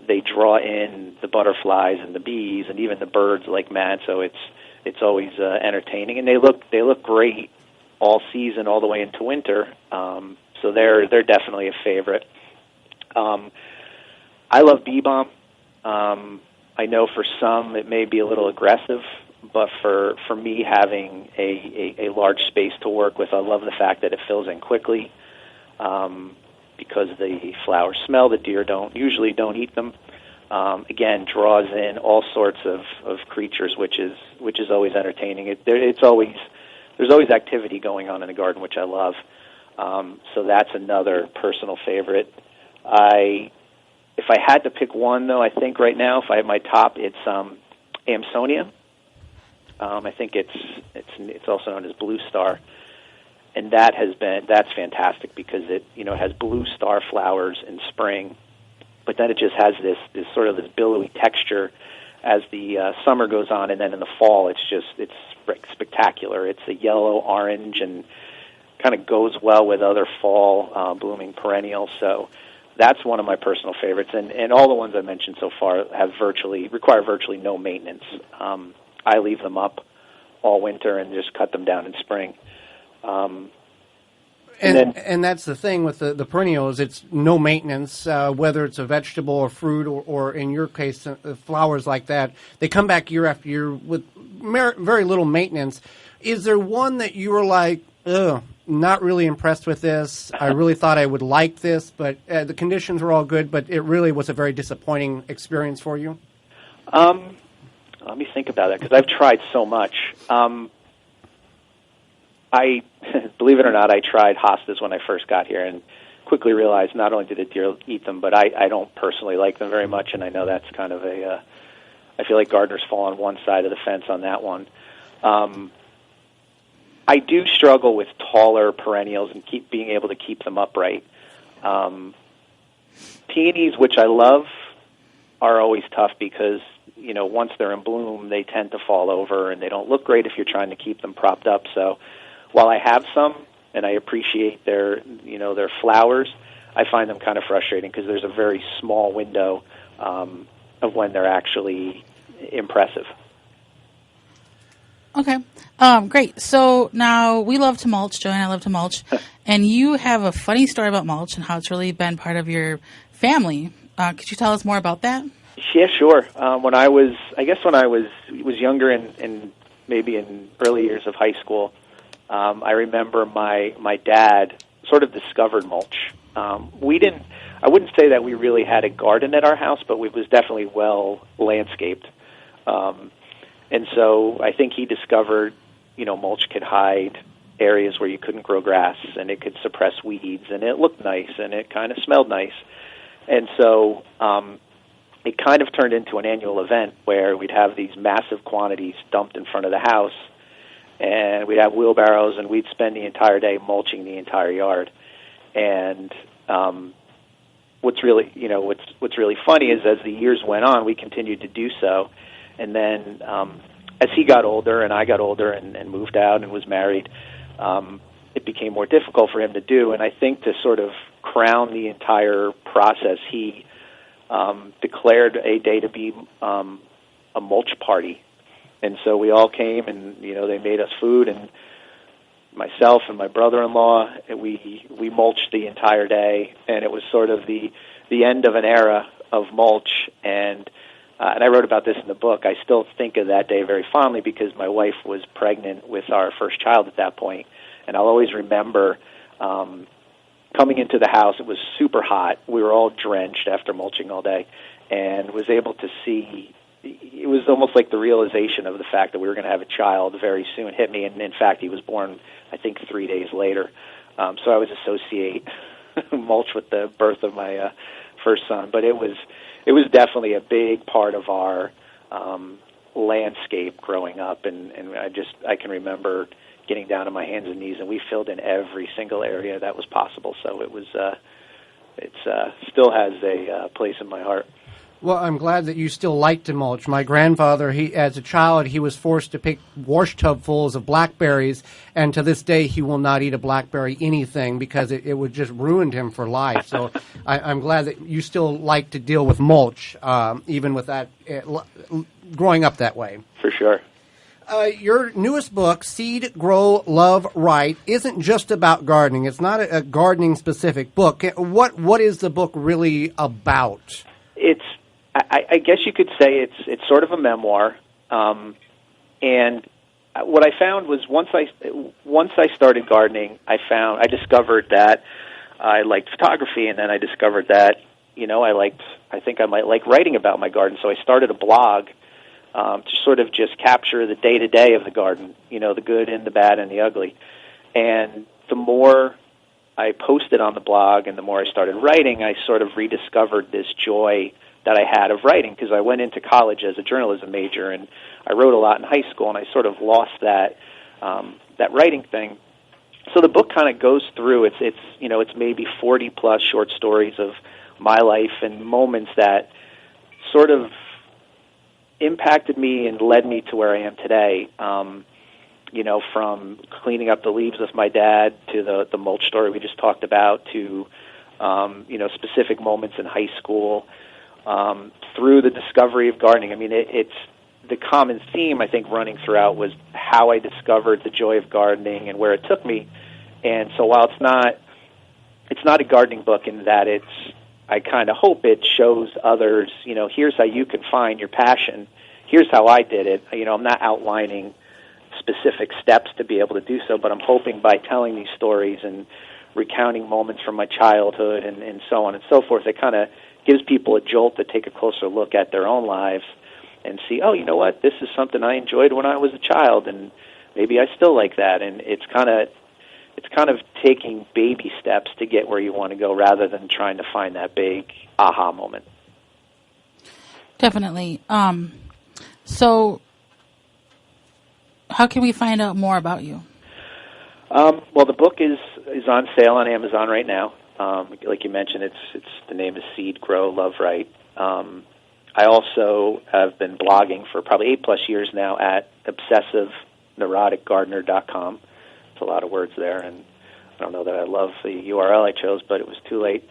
They draw in the butterflies and the bees and even the birds like mad, so it's always entertaining, and they look great all season, all the way into winter. So they're definitely a favorite. I love bee balm. I know for some it may be a little aggressive, but for me, having a large space to work with, I love the fact that it fills in quickly. Because the flowers smell, the deer usually don't eat them. Again, draws in all sorts of creatures, which is always entertaining. There's always activity going on in the garden, which I love. So that's another personal favorite. If I had to pick one, though, I think right now, if I have my top, it's Amsonia. I think it's also known as Blue Star. And that's fantastic because it has blue star flowers in spring, but then it just has this billowy texture as the summer goes on, and then in the fall it's spectacular. It's a yellow orange and kind of goes well with other fall blooming perennials. So that's one of my personal favorites, and all the ones I mentioned so far require virtually no maintenance. I leave them up all winter and just cut them down in spring. And that's the thing with the perennials. It's no maintenance, whether it's a vegetable or fruit or in your case, flowers like that. They come back year after year with very little maintenance. Is there one that you were like, ugh, not really impressed with this? I really thought I would like this, but the conditions were all good, but it really was a very disappointing experience for you? Let me think about it, because I've tried so much. I believe it or not, I tried hostas when I first got here and quickly realized not only did the deer eat them, but I don't personally like them very much, and I know that's kind of I feel like gardeners fall on one side of the fence on that one. I do struggle with taller perennials and being able to keep them upright. Peonies, which I love, are always tough because, once they're in bloom, they tend to fall over and they don't look great if you're trying to keep them propped up. So while I have some and I appreciate their flowers, I find them kind of frustrating because there's a very small window of when they're actually impressive. Okay, great. So now we love to mulch. Joe and I love to mulch. And you have a funny story about mulch and how it's really been part of your family. Could you tell us more about that? Yeah, sure. When I was younger and maybe in early years of high school, I remember my dad sort of discovered mulch. I wouldn't say that we really had a garden at our house, but it was definitely well landscaped. And so I think he discovered, mulch could hide areas where you couldn't grow grass, and it could suppress weeds, and it looked nice, and it kind of smelled nice. And so it kind of turned into an annual event where we'd have these massive quantities dumped in front of the house, and we'd have wheelbarrows, and we'd spend the entire day mulching the entire yard. And what's really funny is as the years went on, we continued to do so. And then as he got older and I got older and moved out and was married, it became more difficult for him to do. And I think to sort of crown the entire process, he declared a day to be a mulch party. And so we all came and, they made us food, and myself and my brother-in-law, we mulched the entire day, and it was sort of the end of an era of mulch. And I wrote about this in the book. I still think of that day very fondly because my wife was pregnant with our first child at that point. And I'll always remember coming into the house. It was super hot. We were all drenched after mulching all day, and was able to see. It was almost like the realization of the fact that we were going to have a child very soon hit me. And in fact, he was born, I think, 3 days later. So I would associate mulch with the birth of my first son. But it was definitely a big part of our landscape growing up, and I can remember getting down on my hands and knees, and we filled in every single area that was possible. So it was still has a place in my heart. Well, I'm glad that you still like to mulch. My grandfather, as a child, he was forced to pick wash tubfuls of blackberries, and to this day he will not eat a blackberry anything because it would just ruin him for life. So I'm glad that you still like to deal with mulch, even with that, growing up that way. For sure. Your newest book, Seed, Grow, Love, Right, isn't just about gardening. It's not a gardening-specific book. What is the book really about? I guess you could say it's sort of a memoir, and what I found was once I started gardening, I discovered that I liked photography, and then I discovered that I think I might like writing about my garden. So I started a blog to sort of just capture the day-to-day of the garden, the good and the bad and the ugly. And the more I posted on the blog and the more I started writing, I sort of rediscovered this joy that I had of writing, because I went into college as a journalism major and I wrote a lot in high school, and I sort of lost that writing thing. So the book kind of goes through. It's maybe 40 plus short stories of my life and moments that sort of impacted me and led me to where I am today. From cleaning up the leaves with my dad to the mulch story we just talked about, to specific moments in high school, through the discovery of gardening. I mean, it's the common theme, I think, running throughout was how I discovered the joy of gardening and where it took me. And so while it's not a gardening book in that I kind of hope it shows others, here's how you can find your passion. Here's how I did it. I'm not outlining specific steps to be able to do so, but I'm hoping by telling these stories and recounting moments from my childhood and so on and so forth, it kind of gives people a jolt to take a closer look at their own lives and see, oh, you know what, this is something I enjoyed when I was a child, and maybe I still like that. And it's kind of taking baby steps to get where you want to go rather than trying to find that big aha moment. Definitely. So how can we find out more about you? Well, the book is on sale on Amazon right now. Like you mentioned, it's the name is Seed, Grow, Love, Right. I also have been blogging for probably 8+ years now at obsessiveneuroticgardener.com. It's a lot of words there, and I don't know that I love the URL I chose, but it was too late.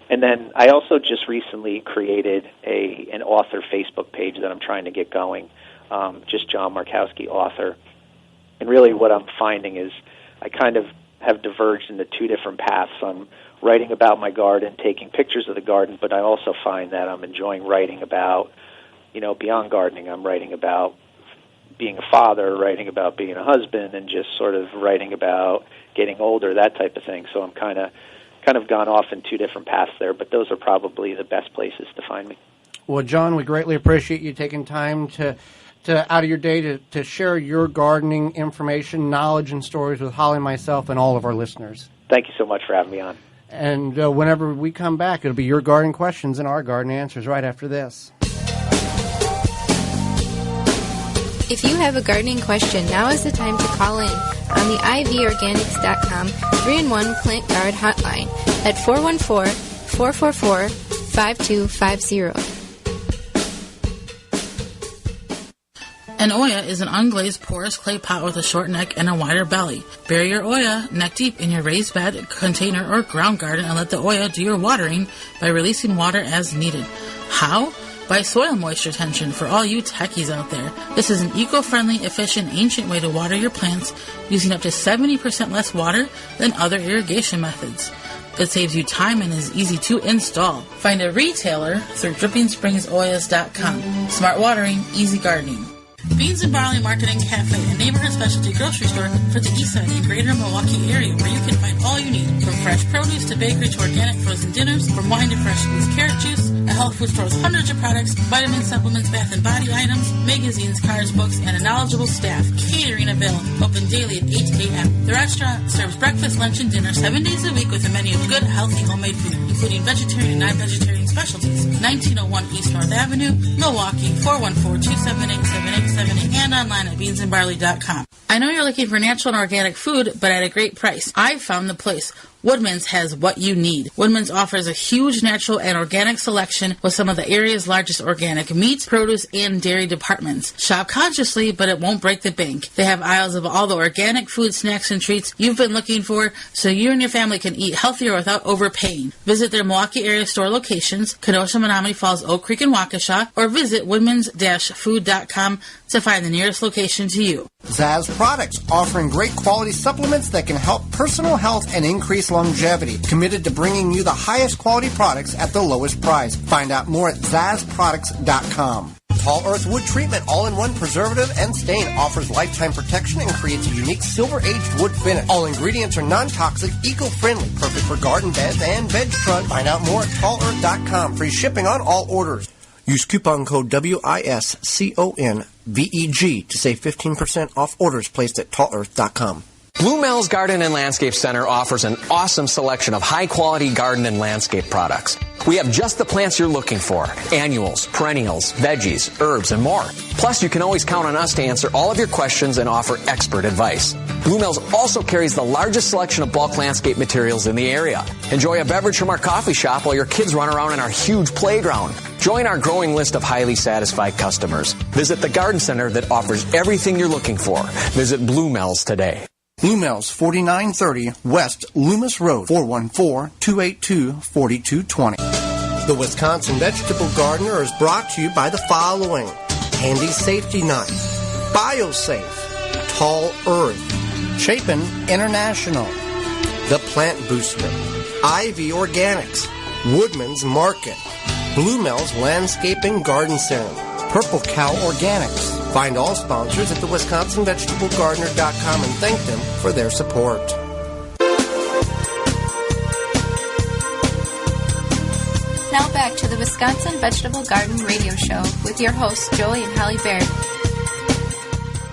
And then I also just recently created an author Facebook page that I'm trying to get going, just John Markowski, author. And really what I'm finding is I kind of have diverged into two different paths. I'm writing about my garden, taking pictures of the garden, but I also find that I'm enjoying writing about, beyond gardening. I'm writing about being a father, writing about being a husband, and just sort of writing about getting older, that type of thing. So I'm kind of gone off in two different paths there, but those are probably the best places to find me. Well, John, we greatly appreciate you taking time to out of your day to share your gardening information, knowledge, and stories with Holly, myself, and all of our listeners. Thank you so much for having me on. And whenever we come back, it'll be your garden questions and our garden answers right after this. If you have a gardening question, now is the time to call in on the ivorganics.com 3-in-1 Plant Guard hotline at 414-444-5250. An Oya is an unglazed porous clay pot with a short neck and a wider belly. Bury your Oya neck deep in your raised bed, container, or ground garden and let the Oya do your watering by releasing water as needed. How? By soil moisture retention for all you techies out there. This is an eco-friendly, efficient, ancient way to water your plants using up to 70% less water than other irrigation methods. It saves you time and is easy to install. Find a retailer through DrippingsPringsoyas.com. Smart watering, easy gardening. Beans and Barley Market and Cafe, a neighborhood specialty grocery store for the east side and greater Milwaukee area where you can find all you need, from fresh produce to bakery to organic frozen dinners, from wine to fresh squeezed carrot juice. A health food store with hundreds of products, vitamins, supplements, bath and body items, magazines, cards, books, and a knowledgeable staff. Catering available, open daily at 8 a.m. The restaurant serves breakfast, lunch, and dinner 7 days a week with a menu of good, healthy, homemade food, including vegetarian and non-vegetarian specialties. 1901 East North Avenue, Milwaukee, 414-278-7878, and online at beansandbarley.com. I know you're looking for natural and organic food, but at a great price. I found the place. Woodman's has what you need. Woodman's offers a huge natural and organic selection with some of the area's largest organic meats, produce, and dairy departments. Shop consciously, but it won't break the bank. They have aisles of all the organic food, snacks, and treats you've been looking for, so you and your family can eat healthier without overpaying. Visit their Milwaukee area store locations, Kenosha, Menominee Falls, Oak Creek, and Waukesha, or visit woodmans-food.com to find the nearest location to you. Zaz Products, offering great quality supplements that can help personal health and increase longevity. Committed to bringing you the highest quality products at the lowest price. Find out more at ZazProducts.com. Tall Earth Wood Treatment, all-in-one preservative and stain, offers lifetime protection and creates a unique silver-aged wood finish. All ingredients are non-toxic, eco-friendly, perfect for garden beds and veg trucks. Find out more at TallEarth.com. Free shipping on all orders. Use coupon code WISCONVEG to save 15% off orders placed at TallEarth.com. Blue Mel's Garden and Landscape Center offers an awesome selection of high-quality garden and landscape products. We have just the plants you're looking for: annuals, perennials, veggies, herbs, and more. Plus, you can always count on us to answer all of your questions and offer expert advice. Blue Mel's also carries the largest selection of bulk landscape materials in the area. Enjoy a beverage from our coffee shop while your kids run around in our huge playground. Join our growing list of highly satisfied customers. Visit the garden center that offers everything you're looking for. Visit Blue Mel's today. Blue Mills, 4930 West Loomis Road, 414-282-4220. The Wisconsin Vegetable Gardener is brought to you by the following: Handy Safety Knife, BioSafe, Tall Earth, Chapin International, The Plant Booster, Ivy Organics, Woodman's Market, Blue Mills Landscaping Garden Center, Purple Cow Organics. Find all sponsors at the WisconsinVegetableGardener.com and thank them for their support. Now back to the Wisconsin Vegetable Garden Radio Show with your hosts, Joey and Holly Baird.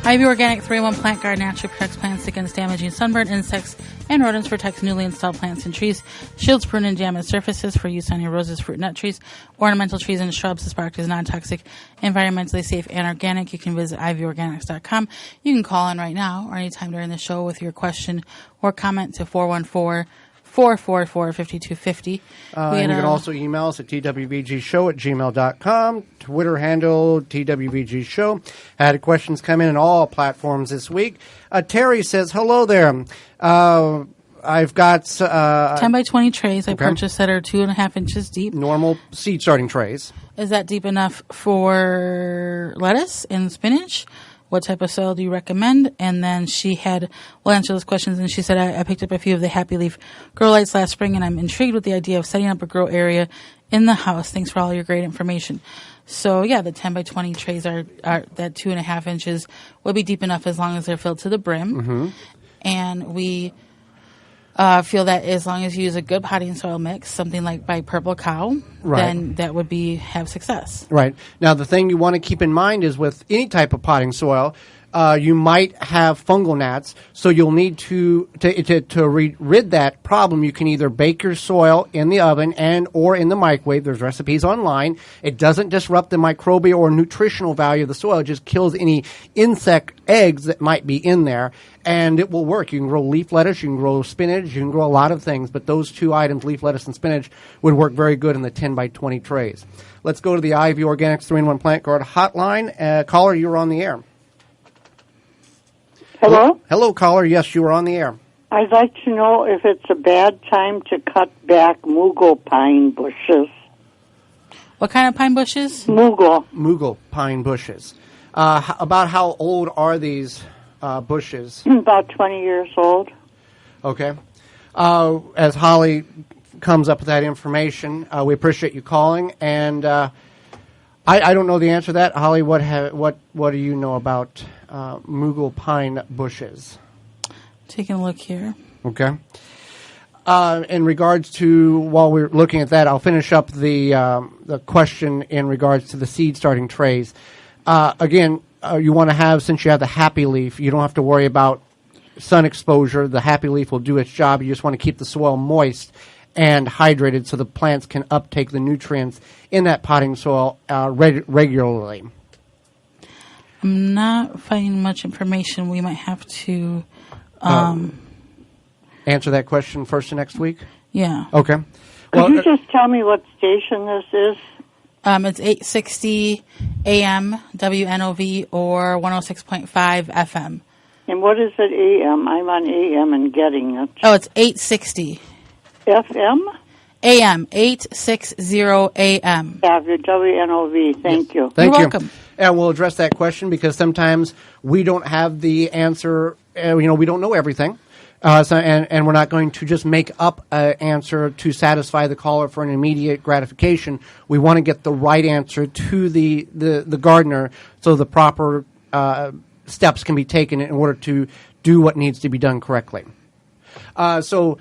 Ivy Organic 3-in-1 Plant Guard naturally protects plants against damaging sunburn, insects, and rodents, protects newly installed plants and trees, shields, prune, and damaged surfaces for use on your roses, fruit, nut trees, ornamental trees, and shrubs. This product is non-toxic, environmentally safe, and organic. You can visit ivyorganics.com. You can call in right now or anytime during the show with your question or comment to 414-444-5250. And you can also email us at twvgshow@gmail.com. Twitter handle, TWVG Had questions come in on all platforms this week. Terry says, hello there. I've got 10 by 20 trays I purchased that are 2.5 inches deep. Normal seed starting trays. Is that deep enough for lettuce and spinach? What type of soil do you recommend? And then we'll answer those questions. And she said, I picked up a few of the Happy Leaf grow lights last spring, and I'm intrigued with the idea of setting up a grow area in the house. Thanks for all your great information. So, yeah, the 10 by 20 trays are that 2.5 inches will be deep enough as long as they're filled to the brim. Mm-hmm. And we feel that as long as you use a good potting soil mix, something like by Purple Cow, then that would have success. Right. Now, the thing you want to keep in mind is with any type of potting soil, you might have fungal gnats, so you'll need to rid that problem. You can either bake your soil in the oven or in the microwave. There's recipes online. It doesn't disrupt the microbial or nutritional value of the soil. It just kills any insect eggs that might be in there, and it will work. You can grow leaf lettuce, you can grow spinach, you can grow a lot of things, but those two items, leaf lettuce and spinach, would work very good in the 10 by 20 trays. Let's go to the Ivy Organics 3-in-1 Plant Guard hotline. Caller, you're on the air. Hello? Hello, caller. Yes, you are on the air. I'd like to know if it's a bad time to cut back mugo pine bushes. What kind of pine bushes? Mugo pine bushes. About how old are these bushes? About 20 years old. Okay. As Holly comes up with that information, we appreciate you calling. And I don't know the answer to that. Holly, what do you know about mugo pine bushes? Taking a look here. Okay. In regards to, while we're looking at that, I'll finish up the question in regards to the seed starting trays. Again, you want to have, since you have the Happy Leaf, you don't have to worry about sun exposure. The Happy Leaf will do its job. You just want to keep the soil moist and hydrated so the plants can uptake the nutrients in that potting soil regularly. I'm not finding much information. We might have to answer that question first next week? Yeah. Okay. Could you just tell me what station this is? It's 860 AM WNOV or 106.5 FM. And what is it AM? I'm on AM and getting it. Oh, it's 860. FM? AM, 860 AM. Yeah, your WNOV. Thank you. Thank You're you. welcome. And we'll address that question because sometimes we don't have the answer. We don't know everything. And we're not going to just make up an answer to satisfy the caller for an immediate gratification. We want to get the right answer to the gardener so the proper steps can be taken in order to do what needs to be done correctly. So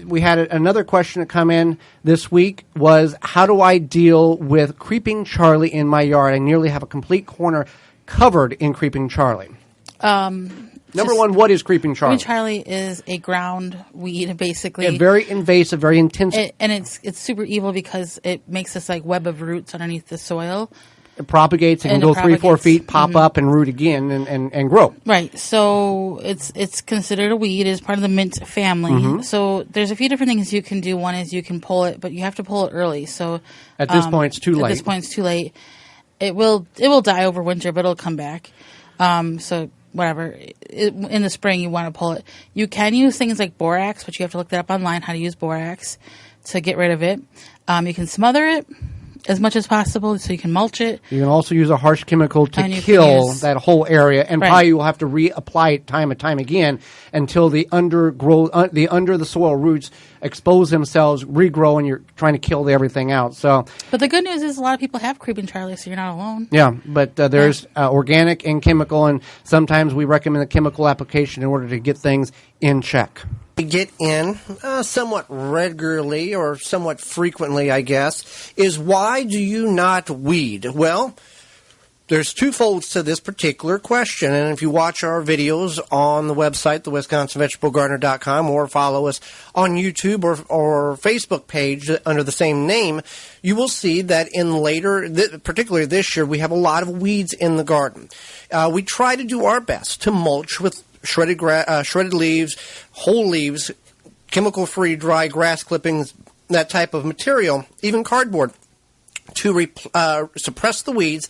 we had another question that come in this week was, how do I deal with Creeping Charlie in my yard? I nearly have a complete corner covered in Creeping Charlie. Number one, what is Creeping Charlie? Creeping Charlie is a ground weed, basically. Yeah, very invasive, very intense. And it's super evil because it makes this like web of roots underneath the soil. It propagates. It can go 3-4 feet, pop up, and root again, and grow. Right. So it's considered a weed. It's part of the mint family. Mm-hmm. So there's a few different things you can do. One is you can pull it, but you have to pull it early. So at this point, it's too late. It will die over winter, but it'll come back. So whatever, in the spring you want to pull it. You can use things like borax, but you have to look that up online, how to use borax to get rid of it. You can smother it as much as possible so you can mulch it. You can also use a harsh chemical to kill that whole area, and probably you will have to reapply it time and time again until the under the soil roots expose themselves, regrow, and you're trying to kill everything out. So, but the good news is a lot of people have creeping Charlie, so you're not alone. Yeah, but there's organic and chemical, and sometimes we recommend a chemical application in order to get things in check. We get in somewhat regularly or somewhat frequently, I guess, is why do you not weed? Well, there's two folds to this particular question, and if you watch our videos on the website, the WisconsinVegetableGardener.com, or follow us on YouTube or Facebook page under the same name, you will see that particularly this year, we have a lot of weeds in the garden. We try to do our best to mulch with shredded leaves, whole leaves, chemical-free dry grass clippings, that type of material, even cardboard, to suppress the weeds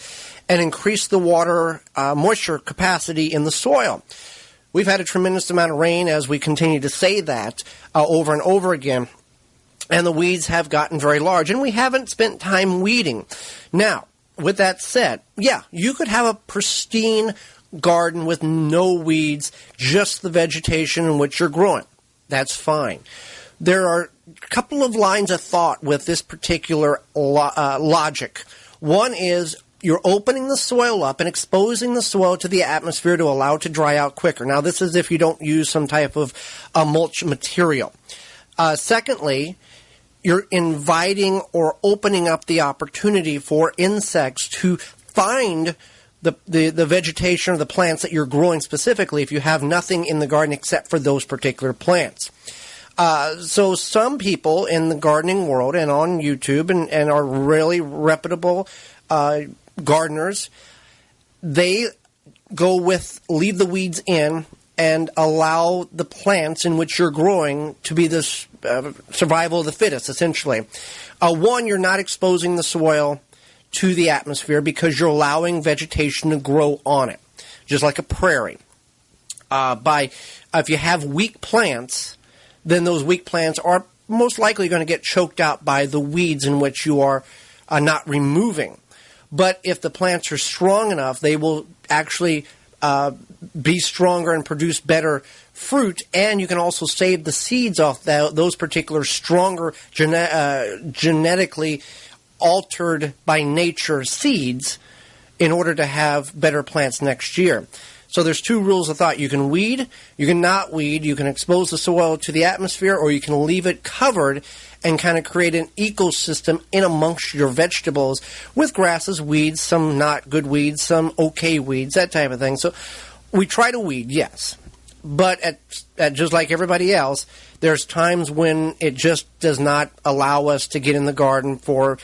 and increase the water moisture capacity in the soil. We've had a tremendous amount of rain, as we continue to say that over and over again, and the weeds have gotten very large, and we haven't spent time weeding. Now, with that said, you could have a pristine garden with no weeds, just the vegetation in which you're growing. That's fine. There are a couple of lines of thought with this particular logic. One is you're opening the soil up and exposing the soil to the atmosphere to allow it to dry out quicker. Now, this is if you don't use some type of mulch material. Secondly, you're inviting or opening up the opportunity for insects to find the vegetation or the plants that you're growing specifically if you have nothing in the garden except for those particular plants. So some people in the gardening world and on YouTube and are really reputable gardeners, they go with leave the weeds in and allow the plants in which you're growing to be this survival of the fittest, essentially. One, you're not exposing the soil to the atmosphere because you're allowing vegetation to grow on it, just like a prairie. If you have weak plants, then those weak plants are most likely going to get choked out by the weeds in which you are not removing. But if the plants are strong enough, they will actually be stronger and produce better fruit, and you can also save the seeds off those particular stronger genetically altered by nature seeds in order to have better plants next year. So there's two rules of thought. You can weed, you can not weed, you can expose the soil to the atmosphere, or you can leave it covered and kind of create an ecosystem in amongst your vegetables with grasses, weeds, some not good weeds, some okay weeds, that type of thing. So we try to weed, yes. But at just like everybody else, there's times when it just does not allow us to get in the garden for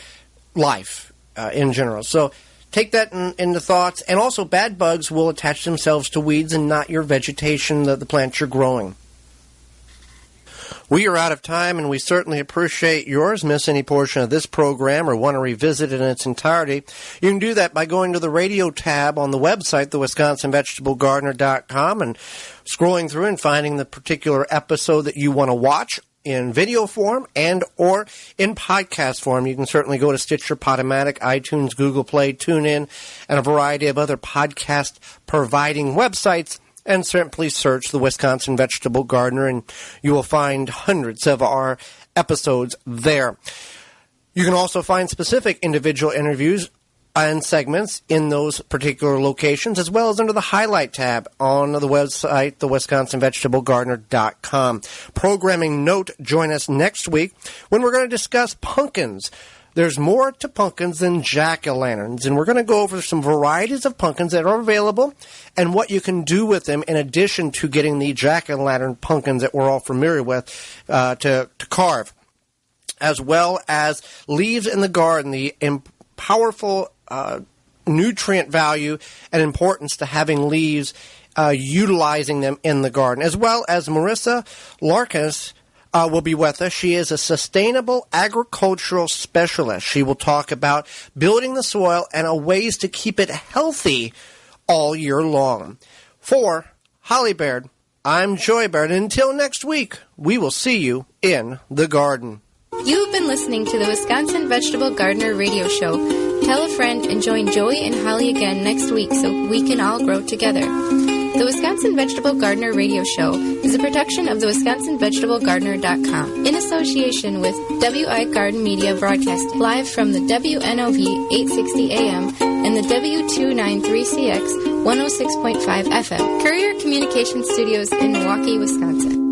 life in general. So take that into thoughts. And also, bad bugs will attach themselves to weeds and not your vegetation, the plants you're growing. We are out of time, and we certainly appreciate yours. Miss any portion of this program or want to revisit it in its entirety, you can do that by going to the radio tab on the website, the WisconsinVegetableGardener.com, and scrolling through and finding the particular episode that you want to watch in video form and or in podcast form. You can certainly go to Stitcher, Podomatic, iTunes, Google Play, TuneIn, and a variety of other podcast-providing websites, and simply search the Wisconsin Vegetable Gardener, and you will find hundreds of our episodes there. You can also find specific individual interviews and segments in those particular locations, as well as under the Highlight tab on the website, the WisconsinVegetableGardener.com. Programming note, join us next week when we're going to discuss pumpkins. There's more to pumpkins than jack-o'-lanterns, and we're going to go over some varieties of pumpkins that are available and what you can do with them in addition to getting the jack-o'-lantern pumpkins that we're all familiar with to carve, as well as leaves in the garden, the powerful nutrient value and importance to having leaves, utilizing them in the garden, as well as Marissa Larkins will be with us. She is a sustainable agricultural specialist. She will talk about building the soil and ways to keep it healthy all year long. For Holly Baird, I'm Joy Baird. Until next week, we will see you in the garden. You've been listening to the Wisconsin Vegetable Gardener Radio Show. Tell a friend and join Joey and Holly again next week so we can all grow together. The Wisconsin Vegetable Gardener Radio Show is a production of the WisconsinVegetableGardener.com in association with WI Garden Media Broadcast live from the WNOV 860 AM and the W293CX 106.5 FM Courier Communication Studios in Milwaukee, Wisconsin.